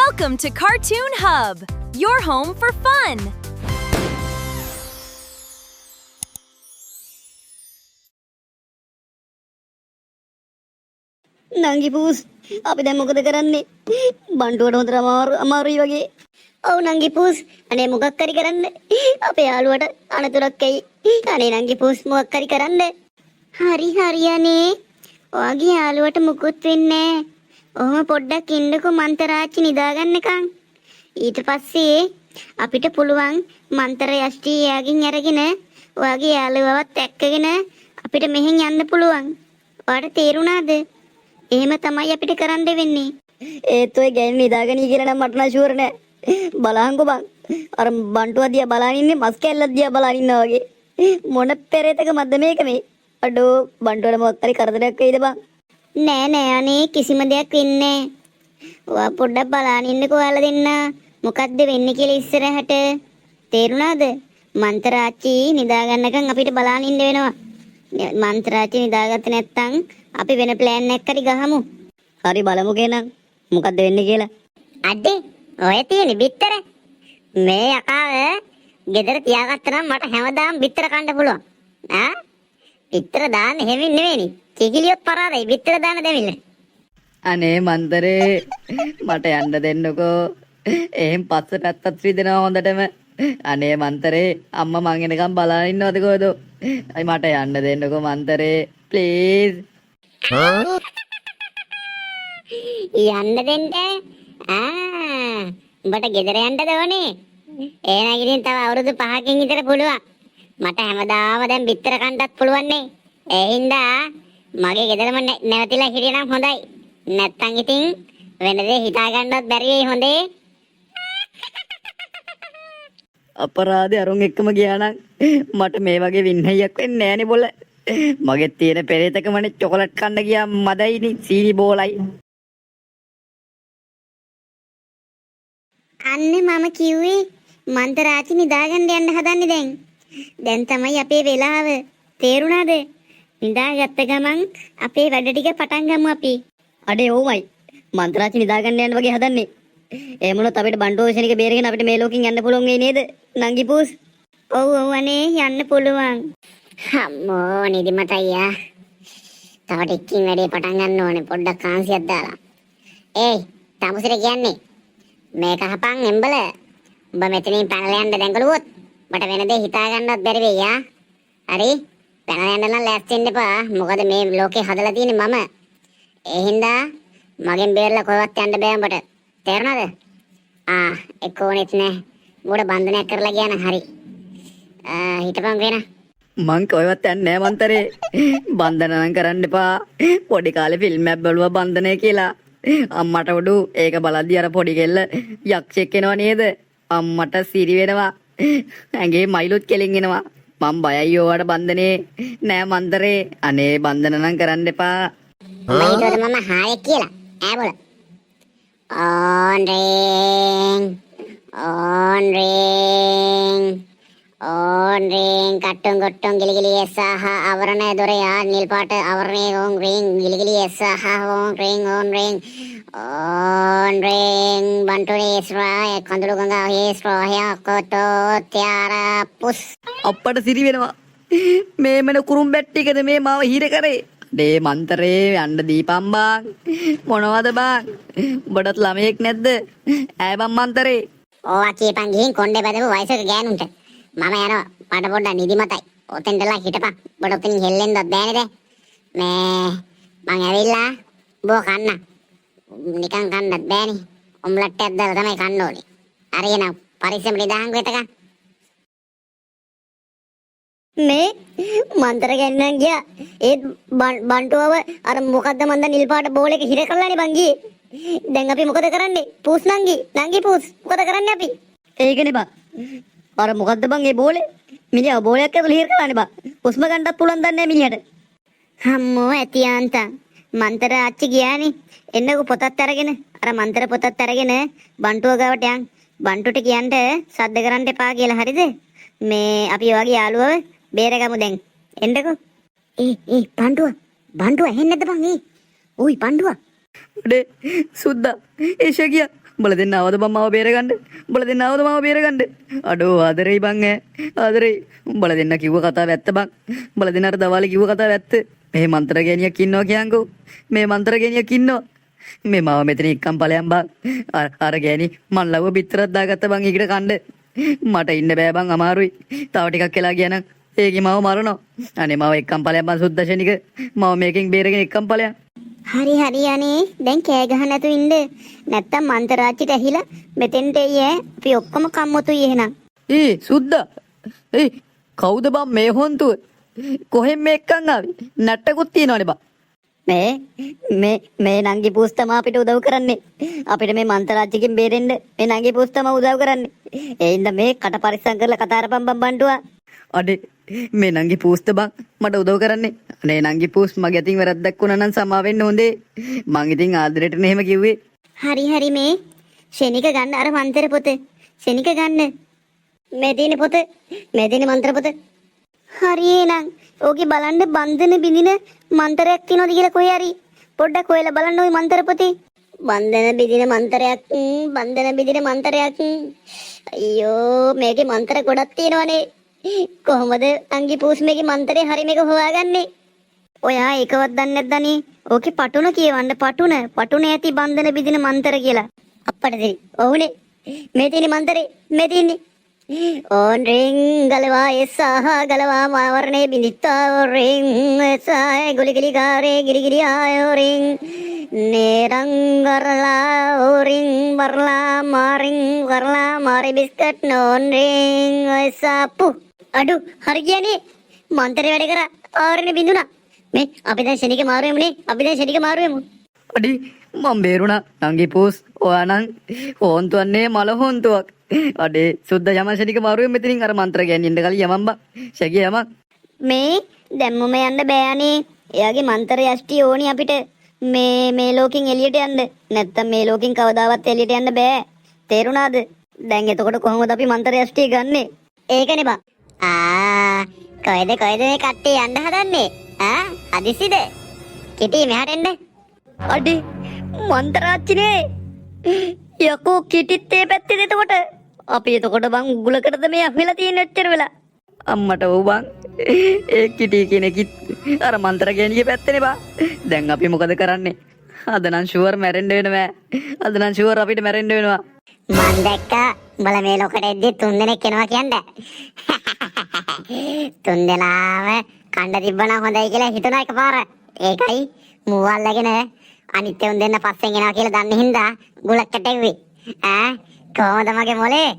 Welcome to Cartoon Hub, your home for fun. නංගි පූස් අපි දැන් මොකද කරන්නේ? බන්ටුවට හොඳට අමාරුයි වගේ. ඔව් නංගි පූස් අනේ මොකක් හරි කරන්න. අපේ යාළුවට අනතුරක් ඇයි. අනේ නංගි පූස් මොකක් හරි කරන්න. හරි අනේ. ඔයාගේ යාළුවට මුකුත් වෙන්නේ නැහැ. ඔහොම පොඩ්ඩක් ඉන්නකෝ මන්තරාච්චි නිදාගන්නකම්. ඊට පස්සේ අපිට පුළුවන් මන්තර යෂ්ටි එයාගෙන් අරගෙන ඔයාගේ යාළුවවත් එක්කගෙන අපිට මෙහෙන් යන්න පුළුවන්. ඔයාට තේරුණාද? එහෙම තමයි අපිට කරන්න වෙන්නේ. ඒත් ඔය ගෑනු නිදාගෙන කියලා නම් මට නම් ෂුවර් නෑ. බලහන්කෝ බං. අර බන්ටුව දිහා බලන් ඉන්නේ මස් කැල්ලක් දිහා බලන් ඉන්නා වගේ. මොන පෙරේතකමද මේක මේ? අඩෝ බන්ටුවට මොකක් හරි කරදරයක් වෙයිද බං? නෑ අනේ කිසිම දෙයක් වෙන්නේ නෑ. ඔයා පොඩ්ඩක් බලන් ඉන්නකෝ ඔයාලා දෙන්න. මොකද්ද වෙන්නේ කියලා ඉස්සරහට. තේරුණාද? මන්තරාච්චි නිදා ගන්නකම් අපිට බලන් ඉන්න වෙනවා. මන්තරාච්චි නිදාගත්තේ නැත්තම් අපි වෙන ප්ලෑන් එකක් හරි ගහමු. හරි බලමු ගේනම්. මොකද්ද වෙන්නේ කියලා. අඩේ ඔය තියෙන බිත්තර. මේ යකාව ගෙදර තියාගත්තා නම් මට හැමදාම බිත්තර කන්න පුළුවන්. බිත්තර දාන්න හැමින් නෙවෙයි. කිකිලියොත් පරාදයි බිත්තර දාන්න දෙමිල්ල. අනේ මන්දරේ මට යන්න දෙන්නකෝ. එහෙන් පස්ස පැත්තත් රිදෙනවා හොඳටම. අනේ මන්තරේ අම්මා මං එනකම් බලන් ඉන්නවද කොහෙද? අයි මට යන්න දෙන්නකෝ මන්තරේ ප්ලීස්. යන්න දෙන්න. උඹට ගෙදර යන්නද ඕනේ? එහෙනම් ඉතින් තව අවුරුදු 5කින් විතර පුළුවන්. මට හැමදාම දැන් බිත්තර කන්නත් පුළුවන් නේ. ඒ හින්දා මගේ ගෙදරම නැවතිලා හිටියනම් හොඳයි. නැත්තම් ඉතින් වෙන දේ හිතා ගන්නවත් බැරි වෙයි හොඳේ. අපරාධේ අරුන් එක්කම ගියා නම් මට මේ වගේ වින්නයියක් වෙන්නේ නෑනේ බොල. මගේ තියෙන පෙරේතකමනේ චොකලට් කන්න ගියා මදයිනි සීනි බෝලයි. අන්නේ මම කිව්වේ මන්තරාචි නිදාගන්න යන්න හදන්නේ දැන්. දැන් තමයි අපේ වෙලාව. තේරුණාද? නිදාගත්ත ගමන් අපේ වැඩ ටික පටන් ගමු අපි. අඩේ ඕමයි. මන්තරාචි නිදාගන්න යන්න වගේ හදන්නේ. එහෙම වුණොත් අපිට බන්ඩෝෂන් එක බේරගෙන අපිට මේ ලෝකෙන් යන්න පුළුවන් වෙයි නේද? නංගි පූස්. ඔව් අනේ යන්න පුළුවන්. අම්මෝ නිදිමත අයියා. තව ටිකකින් වැඩේ පටන් ගන්න ඕනේ. පොඩ්ඩක් කාන්සියක් දාලා. ඒයි තමුසිර කියන්නේ මේක හපන් එම්බල. උඹ මෙතනින් පැනලා යන්න දැඟලුවොත් මට වෙන දේ හිතා ගන්නවත් බැරි වෙයි ආ. හරි? පැනලා යන්න නම් ලෑස්ති වෙන්න එපා. මොකද මේ ලෝකේ හදලා තියෙන්නේ මම. ඒ හින්දා මගෙන් බේරලා කොහෙවත් යන්න බෑ උඹට. තේරුණාද? එක්කෝනෙත් නෑ. උඹට බන්ධනයක් කරලා ගියා නම් හරි. හිටපන් වෙන. මං කොහෙවත් යන්නේ නෑ මන්තරේ. බන්ධන නම් කරන්න එපා. පොඩි කාලේ ෆිල්ම් එකක් බලුවා බන්ධනය කියලා. අම්මට උඩු ඒක බලද්දි අර පොඩි කෙල්ල යක්ෂයෙක් එනවා නේද? අම්මට සිරි වෙනවා. ඇඟේ මයිලුත් කෙලින් එනවා. මම බයයි ඕවට බන්ධනේ නෑ මන්තරේ. අනේ බන්ධන නම් කරන්න එපා. මම හිතුවද මම හායෙක් කියලා. බොල. on ring කට්ටුම් කොට්ටුම් ගිලිගිලි එසහ අවරණ දොරය නිල් පාට අවරණේ on ring ගිලිගිලි එසහ on ring බන්ටුනේ ස්රාය කඳුළු ගංගා හේ ස්රාය කොටෝ තියාරා පුස් අප්පට සිරි වෙනවා. මේ මන කුරුම්බැට් ටිකද මේ මාව හිර කරේ. ඩේ මන්තරේ යන්න දීපන් බං. මොනවද බං? උඹටත් ළමයෙක් නැද්ද? ඈ බං මන්තරේ. ඕවා කියපන් ගිහින් කොණ්ඩේ බදපු වයසක ගෑනුන්ට. මම යනවා. මට පොඩ්ඩක් නිදිමතයි. ඔතෙන්දලා හිටපන්. ඔබට ඔතෙන් හෙල්ලෙන්නවත් බෑනේ දැන්. මේ මං ඇවිල්ලා බෝ කන්න. නිකන් කන්නත් බෑනේ. ඔම්ලට් එකක් දාලා තමයි කන්න ඕනේ. හරියනම් පරිස්සම නිදාහන් වෙතකන්. මේ මන්තර ගන්නන් ගියා. ඒ බන්ටුවව අර මොකද්ද මන්ද නිල් පාට බෝල් එක හිර කරලානේ බං ගියේ. දැන් අපි මොකද කරන්නේ? පූස් නංගි පූස් මොකද කරන්නේ අපි? ඒකනේ බං. අර මොකද්ද බං ඒ බෝලේ? මිනිහා බෝලයක් ඇතුළේ හිර කරලානේ බං. හුස්ම ගන්නත් පුළුවන් දන්නේ නැහැ මිනිහට. අම්මෝ ඇතියාන්තා. මන්තර ආච්චි ගියානේ. එන්නකෝ පොතත් අරගෙන. අර මන්තර පොතත් අරගෙන බන්ටුව ගාවට යන්. බන්ටුට කියන්න සද්ද කරන්න එපා කියලා හරිද? මේ අපි ඔයගේ යාළුවව බේරගමු දැන්. එන්නකෝ. බන්ටුව ඇහෙන්නේ නැද්ද බං? ඕයි බන්ටුව. අඩේ සුද්දා ඒෂා ගියා. උඹලා දෙන්න ආවද බං මාව බේරගන්න? උඹලා දෙන්න ආවද මාව බේරගන්න? අඩෝ ආදරේ බං ඈ. ආදරේ. උඹලා දෙන්න කිව්ව කතාව ඇත්ත බං. උඹලා දෙන්න අර දවාලේ කිව්ව කතාව ඇත්ත. මේ මන්ත්‍ර ගෑණියක් ඉන්නවා කියන්කෝ. මේ මන්ත්‍ර ගෑණියක් ඉන්නවා. මේ මාව මෙතන එක්කම් ඵලයන් බං. අර ගෑණි මන් ලව පිටරක් දාගත්ත බං ඒකට කණ්ඩ. මට ඉන්න බෑ බං අමාරුයි. තව ටිකක් වෙලා ගියා නම් ඒකේ මාව මරනවා. අනේ මාව එක්කම් ඵලයන් බං සුද්දශනික. මාව මේකෙන් බේරගෙන එක්කම් ඵලයන්. හරි හරි අනේ දැන් කෑ ගහ නැතු ඉන්න. නැත්තම් මන්තරාච්චිට ඇහිලා මෙතෙන්ට එයි ඈ. අපි ඔක්කොම කම්මුතුයි එහෙනම්. සුද්දා. කවුද බං මේ හොන්තුව? කොහෙන් මේ එක්කන් ආවේ? නැට්ටකුත් තියනවනේ බං. මේ නංගි පූස් තමා අපිට උදව් කරන්නේ. අපිට මේ මන්තරාච්චිකින් බේරෙන්න මේ නංගි පූස් තමා උදව් කරන්නේ. ඒ හින්දා මේ කට පරිස්සම් කරලා කතා කරපම් බං බණ්ඩුවා. අඩේ මේ නංගි පූස්ත බං මට උදව් කරන්නේ. අනේ නංගි පූස් මගේ අතින් වැරද්දක් වුණා නම් සමා වෙන්න හොඳේ. මං ඉතින් ආදරේටනේ එහෙම කිව්වේ. හරි මේ ශනික ගන්න අර මන්තර පොත. ශනික ගන්න. මේ තියෙන පොත. මේ තියෙන මන්ත්‍ර පොත. හරි එහෙනම් ඕකේ බලන්න බන්ධන බිඳින මන්තරයක් තියෙනවද කියලා කොහේ හරි පොඩ්ඩක් හොයලා බලන්න ওই මන්තර පොතේ. බන්ධන බිඳින මන්තරයක්. බන්ධන බිඳින මන්තරයක්. අයියෝ මේකේ මන්තර ගොඩක් තියෙනවනේ. කොහොමද අංගි පූස් මේකේ මන්තරේ හරි මේක හොයාගන්නේ? ඔයා ඒකවත් දන්නේ නැද්ද අනේ? ඕකේ පටුන කියවන්න පටුන ඇති බන්ධන බිඳින මන්තර කියලා. අප්පට දෙවි. ඔව්නේ. මේ තියෙන මන්තරේ මේ තියෙන්නේ. ඕන් රින් ගලවා එසහා ගලවා මාවරණේ බිඳිත්තා රින් එසයි ගුලිගිලි ගාරේ ගිලිගිලි ආයෝ රින් නේරංගරලා ඕරින් වරලා මාරින් වරලා මාරි බිස්කට් නෝන් රින් එසපු අඩු හරි කියන්නේ මන්තරේ වැඩ කරා ආරණේ බිඳුණා. මේ අපි දැන් ශනික මාරුවෙමුනේ. අපි දැන් ශනික මාරුවෙමු. අඩි මම බේරුණා නංගි පූස්. ඔයා නම් හොන්තුවන්නේ මල හොන්තුවක්. අඩේ සුද්ද යමශනික මාරුවෙන් මෙතනින් අර මන්ත්‍ර ගෑනින්න කලින් යමන් බං. ශගිය යමන්. මේ දැම්මම යන්න බෑනේ. එයාගේ මන්ත්‍ර යෂ්ටි ඕනි අපිට මේ ලෝකෙන් එළියට යන්න. නැත්තම් මේ ලෝකෙන් කවදාවත් එළියට යන්න බෑ. තේරුණාද? දැන් එතකොට කොහොමද අපි මන්ත්‍ර යෂ්ටි ගන්නෙ? ඒකනේ බං. කොයිද මේ කට්ටිය යන්න හදන්නේ? හදිසිද? කිටි මෙහාට එන්න. අඩේ මන්ත්‍රාච්චිනේ. යකෝ කිටිත් ඒ පැත්තේද එතකොට? අපි එතකොට බං උගුලකටද මේ අහවිලා තියෙන එච්චර වෙලා. අම්මට ඔව් බං. ඒ කිටි කෙනෙක්ිත් අර මන්ත්‍ර ගෑණිගේ පැත්තනේ බං. දැන් අපි මොකද කරන්නේ? අද නම් ෂුවර් මැරෙන්න වෙනවා. අද නම් ෂුවර් අපිට මැරෙන්න වෙනවා. මන් දැක්කා උඹලා මේ ලොකට එද්දි 3 දෙනෙක් එනවා කියන්නේ. 3 දෙනාම කණ්ඩ තිබ්බනම් හොඳයි කියලා හිතුණා එකපාර. ඒකයි මූවල්ලාගෙන අනිත් උන් දෙන්න පස්සෙන් එනවා කියලා දන්නේ හින්දා ගුලක්කට එව්වේ. කොහොමද මගේ මොලේ?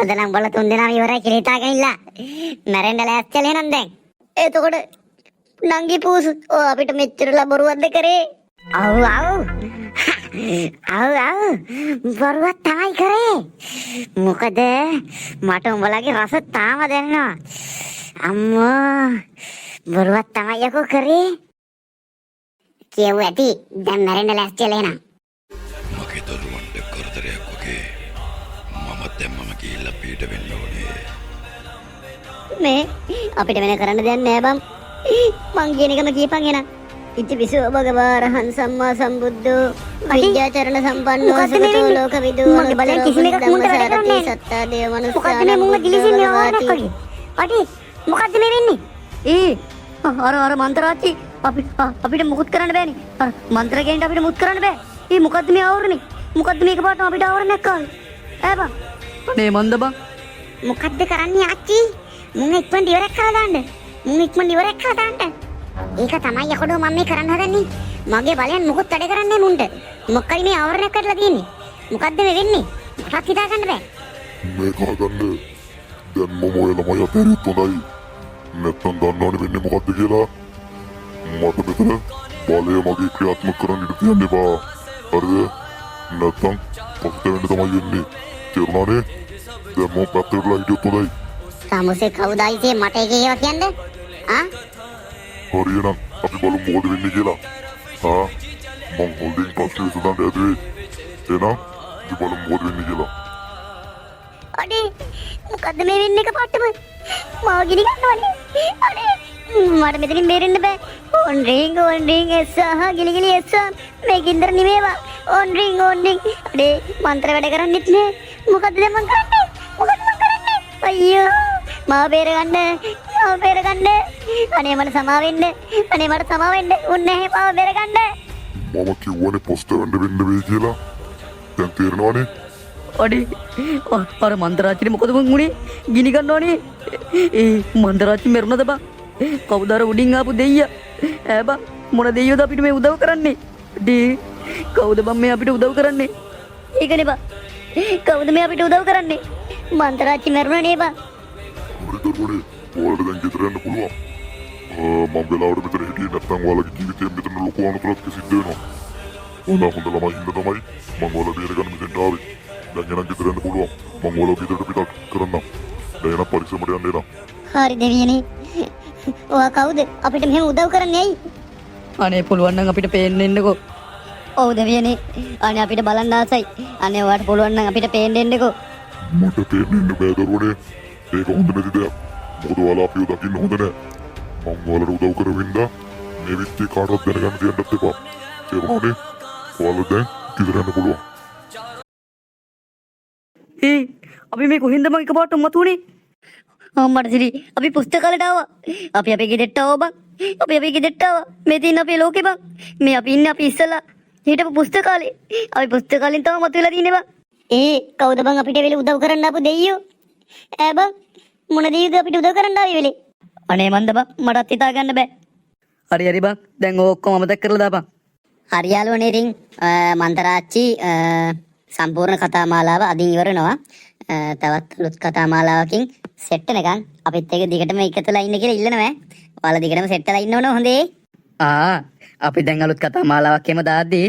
අද නම් බල 3 දෙනාම ඉවරයි කියලා හිතාගෙන ඉල්ලා. මැරෙන්න ලෑස්තිලා එහෙනම් දැන්. එතකොට නංගි පූස් ඔය අපිට මෙච්චරලා බොරුවක්ද කරේ? අව් බොරුවක් තමයි කරේ. මොකද මට උඹලගේ රස තාම දැනෙනවා. අම්මෝ බොරුවක් තමයි යකෝ කරේ. කියව ඇති දැන් මැරෙන්න ලෑස්තිලා එහෙනම්. මගේ දරුවන්ට කරදරයක් වගේ මම දැම්මම ගිහිල්ලා පීඩ වෙන්න ඕනේ. මේ අපිට වෙන කරන්න දෙයක් නෑ බං. මං කියන එකම කියපන් එන. ඉති විසෝ භගවාරහං සම්මා සම්බුද්ධෝ විද්‍යාචරණ සම්පන්නෝ සතෝ ලෝකවිදු මගේ බලෙන් කිසිම එකක් මුන්ට වැඩ කරන්නේ නෑ. සත්තා දේව මනුස්සා මොකද්ද මේ මුංග දිලිසින්නේ ඕනක් වගේ. අඩි මොකද්ද මේ වෙන්නේ? අර මන්ත්‍රාච්චි අපිට මුකුත් කරන්න බෑනේ. අර මන්ත්‍ර ගෑනිට අපිට මුකුත් කරන්න බෑ. මොකද්ද මේ ආවරණේ? මොකද්ද මේක පාටම අපිට ආවරණයක් ආවේ? බං. අනේ මන්ද බං. මොකද්ද කරන්නේ ආච්චි? මුං ඉක්මනට ඉවරයක් කරලා දාන්න. ඒක තමයි යකඩෝ මම මේ කරන්න හදන්නේ. මගේ බලයන් මුකුත් වැඩ කරන්නේ මුන්ට. මොකක්ද මේ ආවරණයක් කරලා තියෙන්නේ? මොකද්ද මේ වෙන්නේ? මටත් හිතා ගන්න බෑ. මේක හදන්න දැන් මම ඔය ළමයි අතරියත් හොඳයි. නැත්තම් දන්නවනේ වෙන්නේ මොකද්ද කියලා. මට මෙතන බලය මගේ ක්‍රියාත්මක කරන්න ඉඩ තියන්න එපා. හරිද? නැත්තම් පොක්ත වෙන්න තමයි වෙන්නේ. තේරුණානේ? දැන් මම පැත්තටලා හිටියොත් හොඳයි. සාමුසේ කවුදායිසේ මට එක ඒවා කියන්නේ? හරියනම් අපි බලමු මොකද වෙන්නේ කියලා. මම හොල්ඩින් පස්සේ සුදාන්න ඇදුවේ. එහෙනම් අපි බලමු මොකද වෙන්නේ කියලා. අනේ මොකද්ද මේ වෙන්නේ එකපාරටම? මාව ගිනි ගන්නවනේ. අනේ මට මෙතනින් බේරෙන්න බෑ. ඔන් රින් එස්සහ ගිලිගිලි එස්ස මේ ගින්දර නිමේවා. ඔන් රින්. අඩේ මන්ත්‍ර වැඩ කරන්නෙත් නෑ. මොකද්ද දැන් මං කරන්නේ? අයියෝ මාව බේරගන්න. අනේ මට සමාව වෙන්න. උන්නේ මාව බේරගන්න. මම කිව්වනේ පොස්ට් වෙන්න වෙයි කියලා. දැන් තේරෙනවනේ. අඩේ අර මන්දරාච්චිනේ මොකද මං උනේ? ගිනි ගන්නවනේ. ඒ මන්දරාච්චි මරුණද බං? කවුද අර උඩින් ආපු දෙයියා? ඈ බං මොන දෙයියෝද අපිට මේ උදව් කරන්නේ? ඩේ කවුද බං මේ අපිට උදව් කරන්නේ? ඒකනේ බා. කවුද මේ අපිට උදව් කරන්නේ? මන්තරාච්චි මරුණනේ බා. හරිදරුවනේ ඔයාලට දැන් ගෙදර යන්න පුළුවන්. මම වෙලාවට මෙතන හිටියේ නැත්නම් ඔයාලගේ ජීවිතේ මෙතන ලොකු අනතුරක් සිද්ධ වෙනවා. හොඳ ළමයි හින්දා තමයි මම ඔයාලා බේරගන්න මෙතෙන්ට ආවේ. දැන් එනම් ගෙදර යන්න පුළුවන්. මම ඔයාලා ගෙදරට පිටත් කරන්නම්. දැන් එනම් පරිස්සමට යන්න එනවා. හරි දෙවියනේ. ඔයා කවුද? අපිට මෙහෙම උදව් කරන්නේ ඇයි? අනේ පුළුවන් නම් අපිට පේන්න එන්නකෝ. ඔව් දෙවියනේ. අනේ අපිට බලන්න ආසයි. අනේ ඔයාට පුළුවන් නම් අපිට පේන්න එන්නකෝ. මට තේරෙන්න බෑ දරුවනේ. ඒක හොඳ නැති දෙයක්. මොකද ඔයාලා අපිව දකින්න හොඳ නෑ. මම ඔයාලට උදව් කරමින්දා මේ විත්ති කාටවත් දැනගන්න දෙන්නත් එපා. තේරුණානේ? ඔයාලා දැන් ගෙදර යන්න පුළුවන්. අපි මේ කොහෙන්ද මං එකපාරට මතුනේ? අම්මට සිරි අපි පුස්තකාලයට ආවා. අපි අපේ ගෙදරට ආවා බං. අපි ගෙදරට ආවා. මේ තියෙන අපේ ලෝකේ බං. මේ අපි ඉන්නේ අපි ඉස්සලා හිටපු පුස්තකාලේ. අපි පුස්තකාලෙන් තමයි මතුවලා තියෙන්නේ බං. කවුද බං අපිට වෙලේ උදව් කරන්න ආපු දෙයියෝ? ඈ බං මොන දෙයියෝද අපිට උදව් කරන්න ආවේ වෙලේ? අනේ මන්ද බං මටත් හිතා ගන්න බෑ. හරි බං දැන් ඔක්කොම අමතක කරලා දාපන්. හරි යාළුවනේ ඉතින් මන්තරාච්චි සම්පූර්ණ කතා මාලාව අදින් ඉවරනවා. තවත් අලුත් කතා මාලාවකින් සෙට් වෙනකන් අපිත් එක දිගටම එකතුලා ඉන්න කියලා ඉල්ලනවා. ඔයාලා දිගටම සෙට් වෙලා ඉන්න ඕන හොඳේ. අපි දැන් අලුත් කතා මාලාවක් එම දාද්දී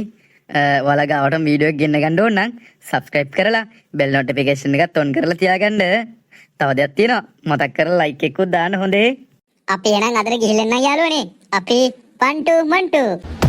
ඔයාලා ගාවට වීඩියෝ එක ගෙන්න ගන්න ඕන නම් subscribe කරලා bell notification එකත් on කරලා තියාගන්න. තව දෙයක් තියෙනවා මතක් කරලා like එකකුත් දාන්න හොඳේ. අපි එහෙනම් අදට ගිහින් එන්න යාළුවනේ. අපි 1 2 1 2